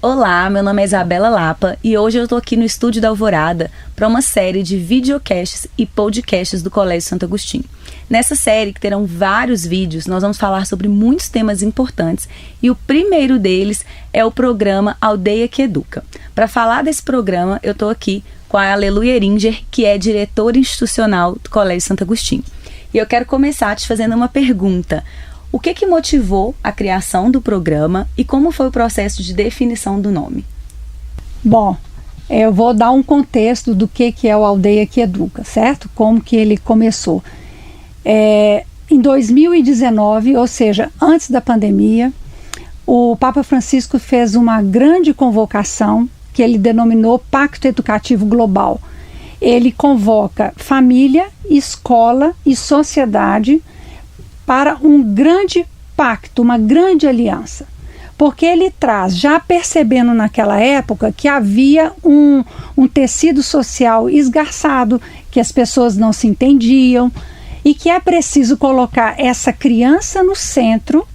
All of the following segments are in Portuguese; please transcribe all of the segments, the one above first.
Olá, meu nome é Isabela Lapa e hoje eu estou aqui no estúdio da Alvorada para uma série de videocasts e podcasts do Colégio Santo Agostinho. Nessa série, que terão vários vídeos, nós vamos falar sobre muitos temas importantes e o primeiro deles é o programa Aldeia que Educa. Para falar desse programa, eu estou aqui com a Aleluia Eringer, que é diretora institucional do Colégio Santo Agostinho. E eu quero começar te fazendo uma pergunta. O que motivou a criação do programa e como foi o processo de definição do nome? Bom, eu vou dar um contexto do que é o Aldeia que Educa, certo? Como que ele começou. Em 2019, ou seja, antes da pandemia, o Papa Francisco fez uma grande convocação que ele denominou Pacto Educativo Global. Ele convoca família, escola e sociedade para um grande pacto, uma grande aliança. Porque ele traz, já percebendo naquela época, que havia um tecido social esgarçado, que as pessoas não se entendiam, e que é preciso colocar essa criança no centro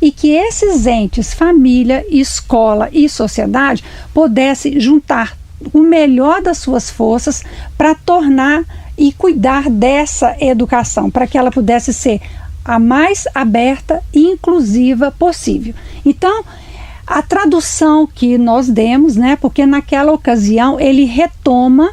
e que esses entes, família, escola e sociedade, pudessem juntar o melhor das suas forças para tornar e cuidar dessa educação, para que ela pudesse ser a mais aberta e inclusiva possível. Então, a tradução que nós demos, porque naquela ocasião ele retoma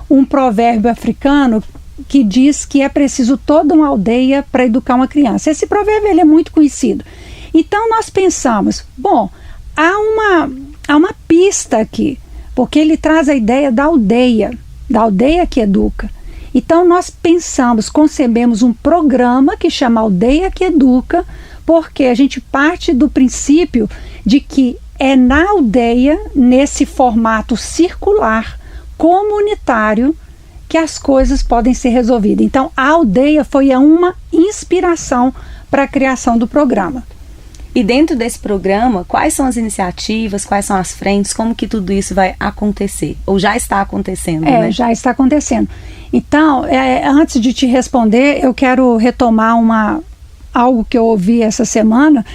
um provérbio africano que diz que é preciso toda uma aldeia para educar uma criança. Esse provérbio ele é muito conhecido. Então nós pensamos, bom, há uma pista aqui, porque ele traz a ideia da aldeia que educa. Então nós pensamos, concebemos um programa que chama Aldeia que Educa, porque a gente parte do princípio de que é na aldeia, nesse formato circular, comunitário, que as coisas podem ser resolvidas. Então a aldeia foi uma inspiração para a criação do programa. E dentro desse programa, quais são as iniciativas, quais são as frentes, como que tudo isso vai acontecer? Ou já está acontecendo, né? Já está acontecendo. Então, antes de te responder, eu quero retomar algo que eu ouvi essa semana,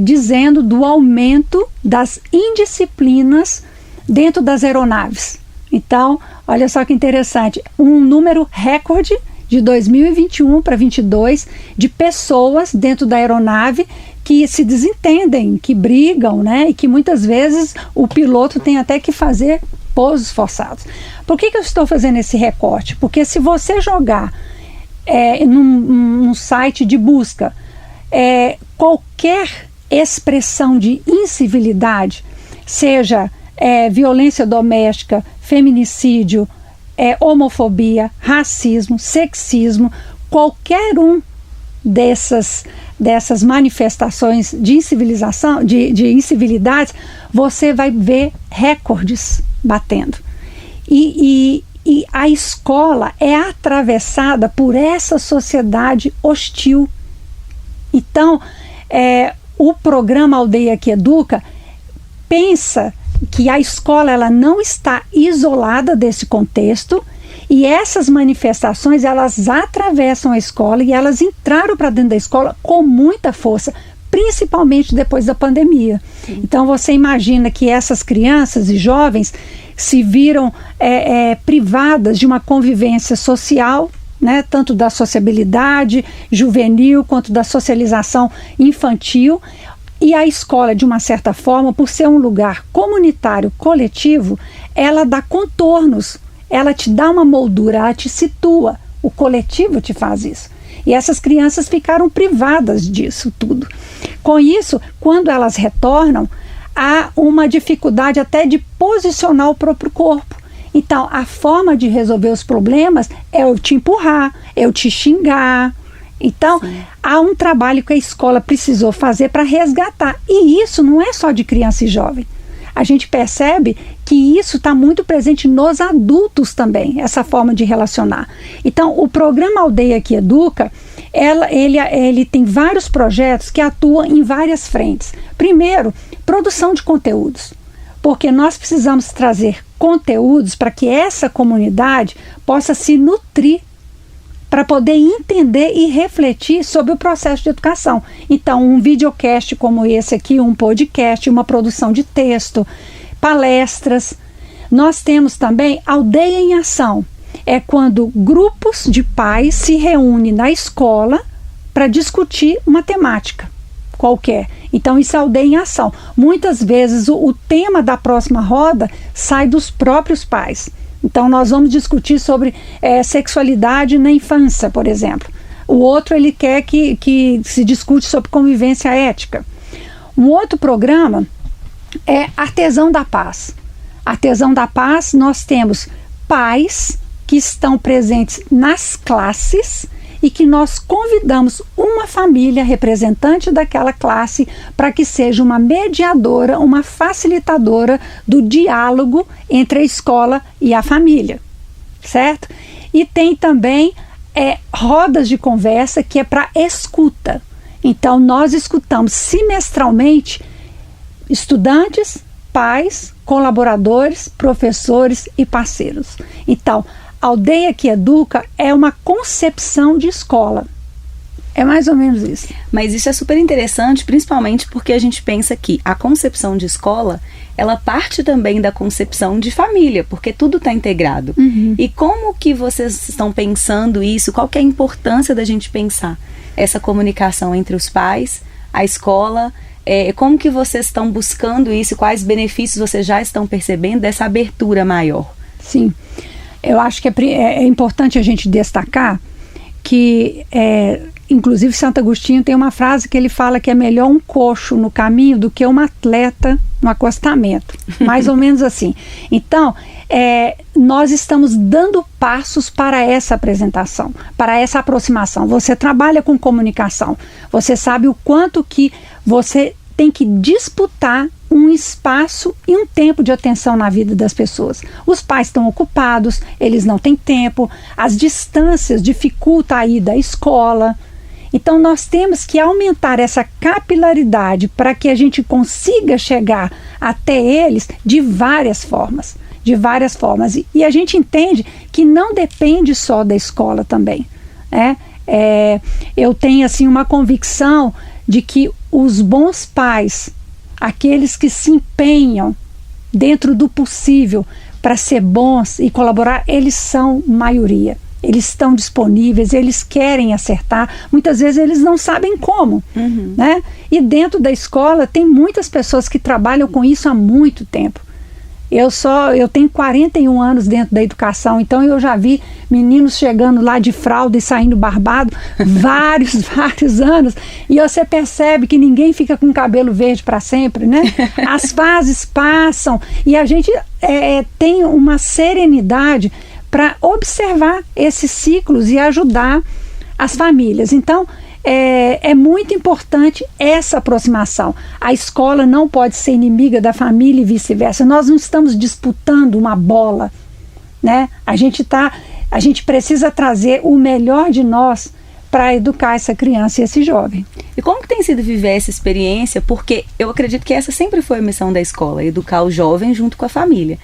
dizendo do aumento das indisciplinas dentro das aeronaves. Então, olha só que interessante, um número recorde de 2021 para 2022 de pessoas dentro da aeronave que se desentendem, que brigam, e que muitas vezes o piloto tem até que fazer pousos forçados. Por que eu estou fazendo esse recorte? Porque se você jogar num site de busca qualquer expressão de incivilidade, seja violência doméstica, feminicídio, homofobia, racismo, sexismo, qualquer um dessas manifestações de incivilização, de incivilidades, você vai ver recordes batendo. E a escola é atravessada por essa sociedade hostil. Então, o programa Aldeia que Educa pensa que a escola ela não está isolada desse contexto e essas manifestações elas atravessam a escola e elas entraram para dentro da escola com muita força, principalmente depois da pandemia. Sim. Então você imagina que essas crianças e jovens se viram privadas de uma convivência social, tanto da sociabilidade juvenil quanto da socialização infantil. E a escola, de uma certa forma, por ser um lugar comunitário, coletivo, ela dá contornos, ela te dá uma moldura, ela te situa, o coletivo te faz isso. E essas crianças ficaram privadas disso tudo. Com isso, quando elas retornam, há uma dificuldade até de posicionar o próprio corpo. Então, a forma de resolver os problemas é eu te empurrar, eu te xingar. Então, sim, há um trabalho que a escola precisou fazer para resgatar. E isso não é só de criança e jovem. A gente percebe que isso está muito presente nos adultos também, essa forma de relacionar. Então, o programa Aldeia que Educa, ele tem vários projetos que atuam em várias frentes. Primeiro, produção de conteúdos. Porque nós precisamos trazer conteúdos para que essa comunidade possa se nutrir para poder entender e refletir sobre o processo de educação. Então, um videocast como esse aqui, um podcast, uma produção de texto, palestras. Nós temos também Aldeia em Ação. É quando grupos de pais se reúnem na escola para discutir uma temática qualquer. Então, isso é Aldeia em Ação. Muitas vezes o tema da próxima roda sai dos próprios pais. Então, nós vamos discutir sobre sexualidade na infância, por exemplo. O outro, ele quer que se discute sobre convivência ética. Um outro programa é Artesão da Paz. Artesão da Paz, nós temos pais que estão presentes nas classes e que nós convidamos uma família representante daquela classe para que seja uma mediadora, uma facilitadora do diálogo entre a escola e a família, certo? E tem também rodas de conversa que é para escuta. Então, nós escutamos semestralmente estudantes, pais, colaboradores, professores e parceiros. Então, Aldeia que Educa é uma concepção de escola. É mais ou menos isso. Mas isso é super interessante, principalmente porque a gente pensa que a concepção de escola, ela parte também da concepção de família, porque tudo está integrado. Uhum. E como que vocês estão pensando isso? Qual que é a importância da gente pensar essa comunicação entre os pais, a escola? Como que vocês estão buscando isso? Quais benefícios vocês já estão percebendo dessa abertura maior? Sim. Eu acho que é importante a gente destacar que, inclusive, Santo Agostinho tem uma frase que ele fala que é melhor um coxo no caminho do que um atleta no acostamento. Mais ou menos assim. Então, nós estamos dando passos para essa apresentação, para essa aproximação. Você trabalha com comunicação. Você sabe o quanto que você tem que disputar um espaço e um tempo de atenção na vida das pessoas. Os pais estão ocupados, eles não têm tempo, as distâncias dificultam a ida à escola. Então, nós temos que aumentar essa capilaridade para que a gente consiga chegar até eles de várias formas. E a gente entende que não depende só da escola também. Eu tenho assim, uma convicção de que os bons pais, aqueles que se empenham dentro do possível para ser bons e colaborar, eles são maioria. Eles estão disponíveis, eles querem acertar. Muitas vezes eles não sabem como. Uhum. Né? E dentro da escola tem muitas pessoas que trabalham com isso há muito tempo. Eu tenho 41 anos dentro da educação, então eu já vi meninos chegando lá de fralda e saindo barbado vários anos, e você percebe que ninguém fica com cabelo verde para sempre, né? As fases passam e a gente tem uma serenidade para observar esses ciclos e ajudar as famílias. Então, é muito importante essa aproximação. A escola não pode ser inimiga da família e vice-versa. Nós não estamos disputando uma bola, né? A gente precisa trazer o melhor de nós para educar essa criança e esse jovem. E como que tem sido viver essa experiência? Porque eu acredito que essa sempre foi a missão da escola, educar o jovem junto com a família.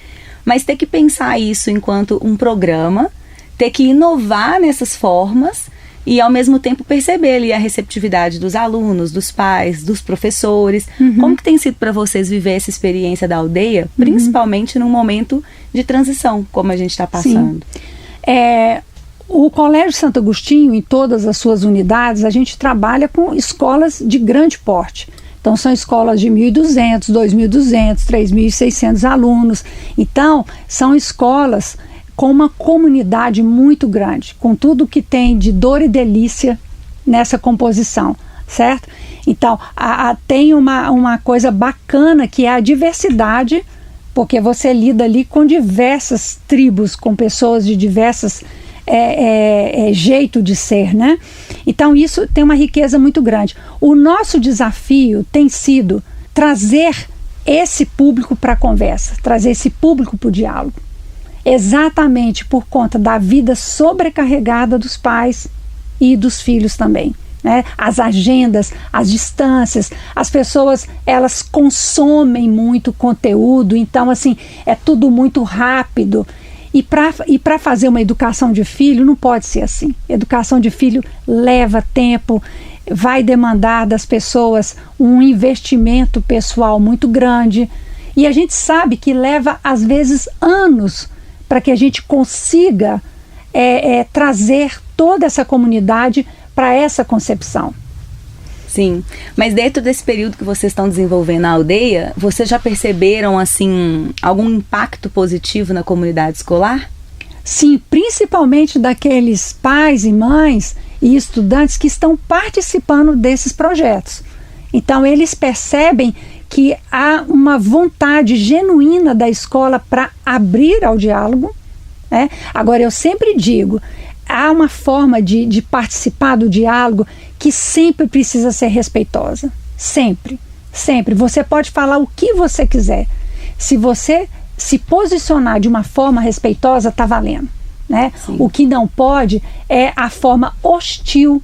Mas ter que pensar isso enquanto um programa, ter que inovar nessas formas e ao mesmo tempo perceber ali a receptividade dos alunos, dos pais, dos professores. Uhum. Como que tem sido para vocês viver essa experiência da aldeia, principalmente num momento de transição, como a gente está passando? Sim. O Colégio Santo Agostinho, em todas as suas unidades, a gente trabalha com escolas de grande porte. Então, são escolas de 1.200, 2.200, 3.600 alunos. Então, são escolas com uma comunidade muito grande, com tudo que tem de dor e delícia nessa composição, certo? Então, tem uma coisa bacana que é a diversidade, porque você lida ali com diversas tribos, com pessoas de diversas jeito de ser, né? Então, isso tem uma riqueza muito grande. O nosso desafio tem sido trazer esse público para a conversa, trazer esse público para o diálogo. Exatamente por conta da vida sobrecarregada dos pais e dos filhos também, né? As agendas, as distâncias, as pessoas, elas consomem muito conteúdo, então assim, é tudo muito rápido E para fazer uma educação de filho, não pode ser assim. Educação de filho leva tempo, vai demandar das pessoas um investimento pessoal muito grande. E a gente sabe que leva, às vezes, anos para que a gente consiga trazer toda essa comunidade para essa concepção. Sim, mas dentro desse período que vocês estão desenvolvendo a aldeia, vocês já perceberam, assim, algum impacto positivo na comunidade escolar? Sim, principalmente daqueles pais e mães e estudantes que estão participando desses projetos. Então, eles percebem que há uma vontade genuína da escola para abrir ao diálogo, né? Agora, eu sempre digo, há uma forma de participar do diálogo que sempre precisa ser respeitosa. Sempre, sempre. Você pode falar o que você quiser. Se você se posicionar de uma forma respeitosa, está valendo, né? O que não pode é a forma hostil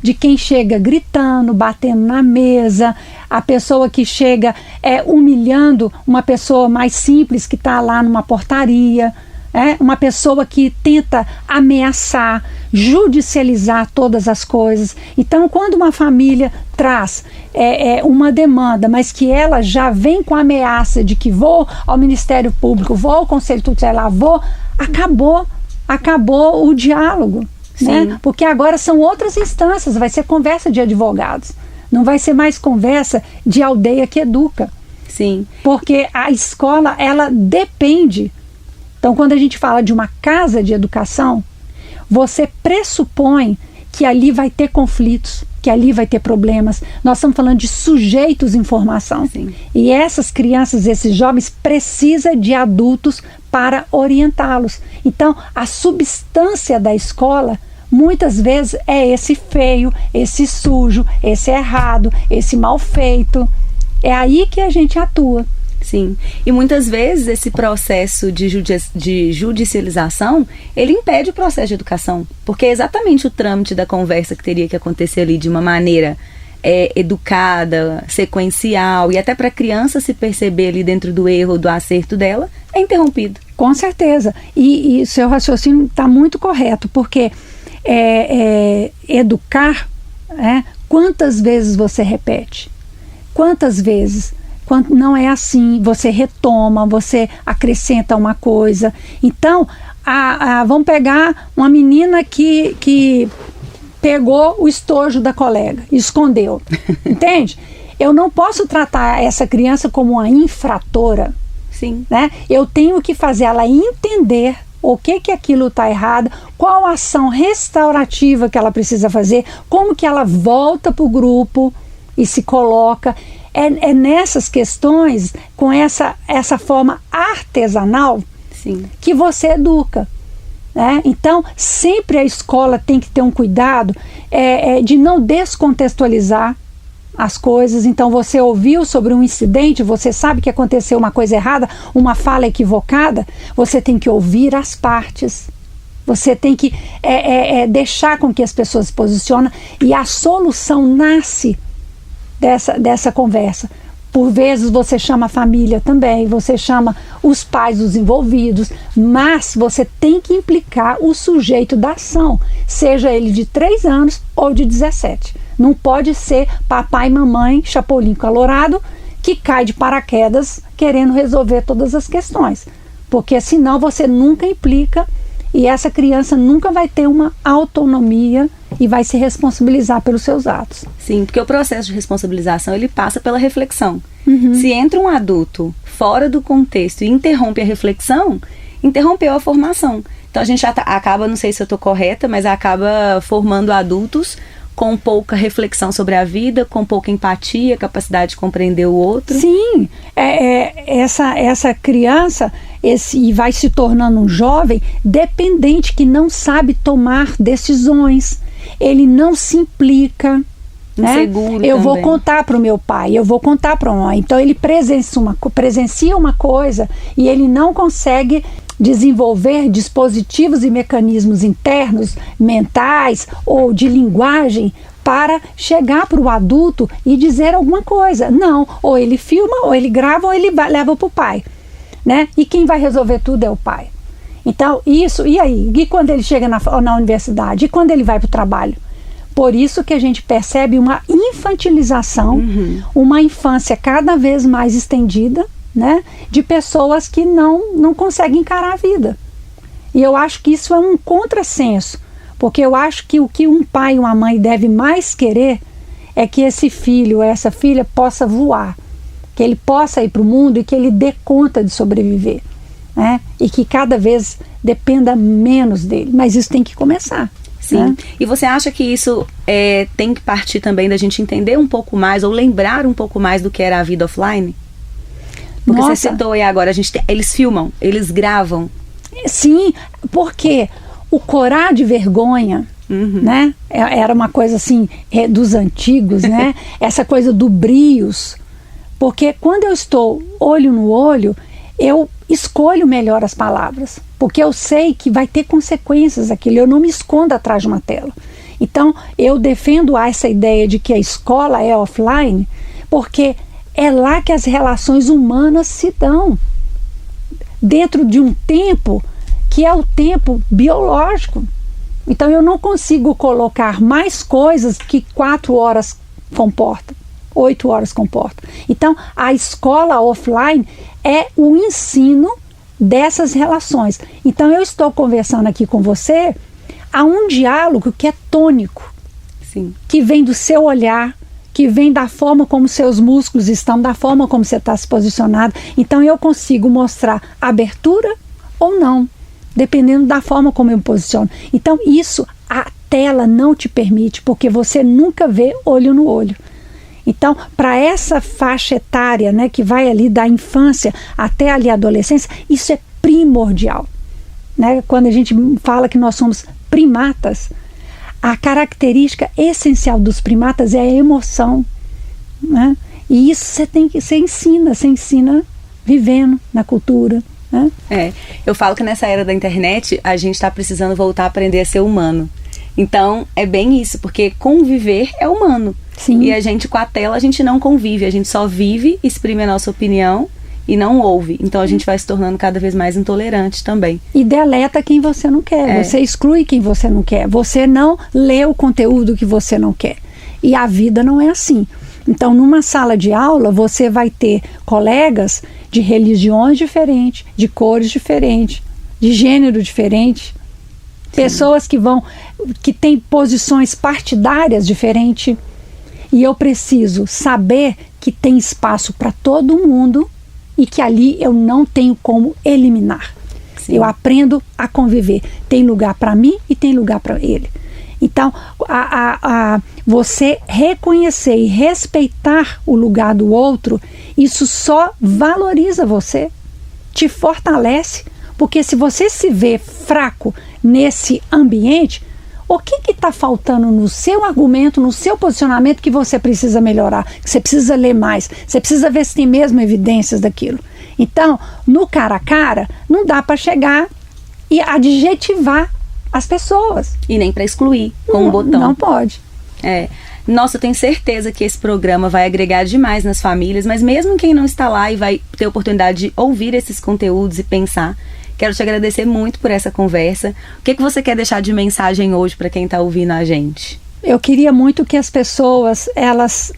de quem chega gritando, batendo na mesa, a pessoa que chega humilhando uma pessoa mais simples que está lá numa portaria, uma pessoa que tenta ameaçar, judicializar todas as coisas. Então, quando uma família traz uma demanda, mas que ela já vem com a ameaça de que vou ao Ministério Público, vou ao Conselho Tutelar, acabou o diálogo. Né? Porque agora são outras instâncias, vai ser conversa de advogados, não vai ser mais conversa de aldeia que educa. Sim. Porque a escola, ela depende. Então, quando a gente fala de uma casa de educação, você pressupõe que ali vai ter conflitos, que ali vai ter problemas. Nós estamos falando de sujeitos em formação. Sim. E essas crianças, esses jovens, precisam de adultos para orientá-los. Então, a substância da escola, muitas vezes, é esse feio, esse sujo, esse errado, esse mal feito. É aí que a gente atua. Sim, e muitas vezes esse processo de judicialização, ele impede o processo de educação, porque é exatamente o trâmite da conversa que teria que acontecer ali de uma maneira educada, sequencial, e até para a criança se perceber ali dentro do erro, do acerto dela, é interrompido. Com certeza, e seu raciocínio está muito correto, porque educar, quantas vezes você repete? Quantas vezes? Quando não é assim, você retoma, você acrescenta uma coisa. Então, vamos pegar uma menina que pegou o estojo da colega, escondeu, entende? Eu não posso tratar essa criança como uma infratora. Sim. Né? Eu tenho que fazer ela entender o que aquilo está errado, qual a ação restaurativa que ela precisa fazer, como que ela volta para o grupo e se coloca. É nessas questões, com essa forma artesanal, sim, que você educa. Né? Então, sempre a escola tem que ter um cuidado de não descontextualizar as coisas. Então, você ouviu sobre um incidente, você sabe que aconteceu uma coisa errada, uma fala equivocada, você tem que ouvir as partes. Você tem que deixar com que as pessoas se posicionem, e a solução nasce dessa conversa. Por vezes você chama a família também, você chama os pais dos envolvidos, mas você tem que implicar o sujeito da ação, seja ele de 3 anos ou de 17. Não pode ser papai e mamãe chapolim colorado que cai de paraquedas querendo resolver todas as questões, porque senão você nunca implica e essa criança nunca vai ter uma autonomia e vai se responsabilizar pelos seus atos. Sim, porque o processo de responsabilização, ele passa pela reflexão. Uhum. Se entra um adulto fora do contexto e interrompe a reflexão, interrompeu a formação. Então a gente já acaba, não sei se eu estou correta, mas acaba formando adultos com pouca reflexão sobre a vida, com pouca empatia, capacidade de compreender o outro. Sim, essa criança e vai se tornando um jovem dependente que não sabe tomar decisões, ele não se implica. Inseguro. Eu vou contar para o meu pai, eu vou contar para a mãe. Então ele presencia uma coisa e ele não consegue desenvolver dispositivos e mecanismos internos, mentais ou de linguagem para chegar para o adulto e dizer alguma coisa. Não, ou ele filma, ou ele grava, ou ele leva para o pai. Né? E quem vai resolver tudo é o pai. Então, isso, e aí? E quando ele chega na universidade? E quando ele vai para o trabalho? Por isso que a gente percebe uma infantilização, uma infância cada vez mais estendida, né, de pessoas que não conseguem encarar a vida. E eu acho que isso é um contrassenso, porque eu acho que o que um pai e uma mãe deve mais querer é que esse filho ou essa filha possa voar, que ele possa ir para o mundo e que ele dê conta de sobreviver, né, e que cada vez dependa menos dele. Mas isso tem que começar. Sim. Né? E você acha que isso tem que partir também da gente entender um pouco mais ou lembrar um pouco mais do que era a vida offline? Porque você citou aí agora, eles filmam, eles gravam. Sim, porque o corar de vergonha, né, era uma coisa assim dos antigos, né? Essa coisa do brios. Porque quando eu estou olho no olho, eu escolho melhor as palavras, porque eu sei que vai ter consequências aquilo, eu não me escondo atrás de uma tela. Então, eu defendo essa ideia de que a escola é offline, porque é lá que as relações humanas se dão, dentro de um tempo que é o tempo biológico. Então, eu não consigo colocar mais coisas que 4 horas comportam, 8 horas comportam. Então, a escola offline é o ensino dessas relações. Então, eu estou conversando aqui com você, há um diálogo que é tônico. Sim. Que vem do seu olhar, que vem da forma como seus músculos estão, da forma como você está se posicionado. Então, eu consigo mostrar abertura ou não, dependendo da forma como eu me posiciono. Então, isso a tela não te permite, porque você nunca vê olho no olho. Então, para essa faixa etária, né, que vai ali da infância até ali a adolescência, isso é primordial. Né? Quando a gente fala que nós somos primatas, a característica essencial dos primatas é a emoção. Né? E isso você ensina vivendo na cultura. Né? Eu falo que nessa era da internet, a gente está precisando voltar a aprender a ser humano. Então, é bem isso, porque conviver é humano. Sim. E a gente, com a tela, a gente não convive, a gente só vive, exprime a nossa opinião e não ouve. Então, a gente vai se tornando cada vez mais intolerante também. E deleta quem você não quer, você exclui quem você não quer, você não lê o conteúdo que você não quer. E a vida não é assim. Então, numa sala de aula, você vai ter colegas de religiões diferentes, de cores diferentes, de gênero diferente, pessoas que têm posições partidárias diferentes. E eu preciso saber que tem espaço para todo mundo e que ali eu não tenho como eliminar. Sim. Eu aprendo a conviver. Tem lugar para mim e tem lugar para ele. Então, você reconhecer e respeitar o lugar do outro, isso só valoriza você, te fortalece. Porque se você se vê fraco nesse ambiente, o que está faltando no seu argumento, no seu posicionamento que você precisa melhorar, que você precisa ler mais, você precisa ver se tem mesmo evidências daquilo. Então, no cara a cara, não dá para chegar e adjetivar as pessoas. E nem para excluir com um botão. Não pode. Nossa, eu tenho certeza que esse programa vai agregar demais nas famílias, mas mesmo quem não está lá e vai ter a oportunidade de ouvir esses conteúdos e pensar, quero te agradecer muito por essa conversa. O que você quer deixar de mensagem hoje para quem está ouvindo a gente? Eu queria muito que as pessoas, elas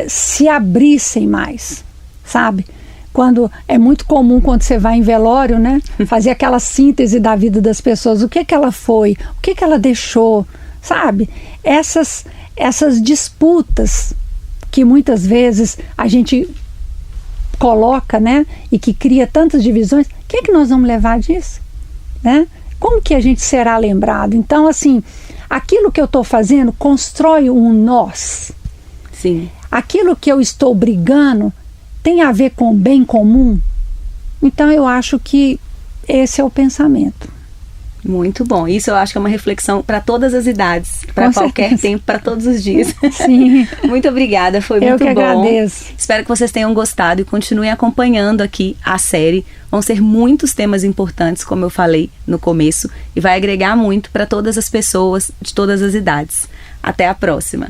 se abrissem mais, sabe? Quando é muito comum quando você vai em velório, né? Fazer aquela síntese da vida das pessoas. O que ela foi? O que ela deixou? Sabe? Essas disputas que muitas vezes a gente coloca, né? E que cria tantas divisões. O que nós vamos levar disso? Né? Como que a gente será lembrado? Então, assim, aquilo que eu estou fazendo constrói um nós. Sim. Aquilo que eu estou brigando tem a ver com o bem comum. Então, eu acho que esse é o pensamento. Muito bom. Isso eu acho que é uma reflexão para todas as idades, para qualquer tempo, para todos os dias. Sim. Muito obrigada, foi muito bom. Eu que agradeço. Espero que vocês tenham gostado e continuem acompanhando aqui a série. Vão ser muitos temas importantes, como eu falei no começo, e vai agregar muito para todas as pessoas de todas as idades. Até a próxima.